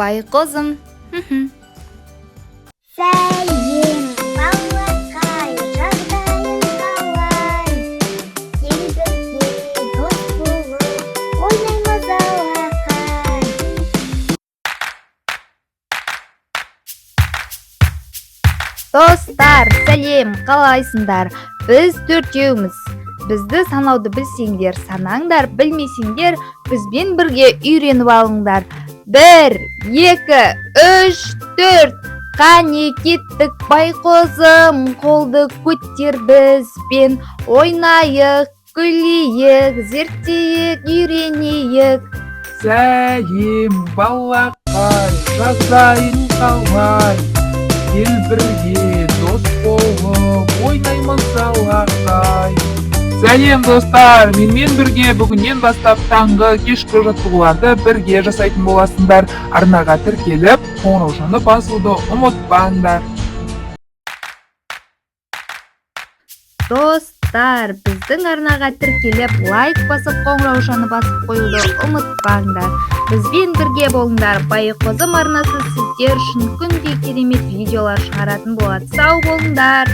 байқозым. Сәлем, балақай, жағдайың қалай? Ел бірге дос болып ойнаймыз алақай. Достар, сәлем, қалайсыңдар? Біз төртеуміз. Бізді санауды білсеңдер, санаңдар, білмесеңдер, бізбен бірге үйреніп алыңдар. 1, 2, 3, 4. Қане кеттік байқозым, қолды көтер бізбен, ойнайық, күлейік, зерттейік, үйренейік. Сәлем, балақай, жағдайың қалай? Ел бірге дос болып ойнаймыз алақай. Сәлем достар, менімен бірге бүгіннен бастап таңғы кешкі жаттығуларды бірге жасайтын боласыңдар. Арнаға тіркеліп, қоңыраушаны басуды ұмытпаңдар. Достар, біздің арнаға тіркеліп, лайк басып, қоңыраушаны басып қоюды ұмытпаңдар. Бізбен бірге болыңдар. Байқозым арнасы сіздер үшін күнде керемет видеолар шығаратын болады. Сау болыңдар.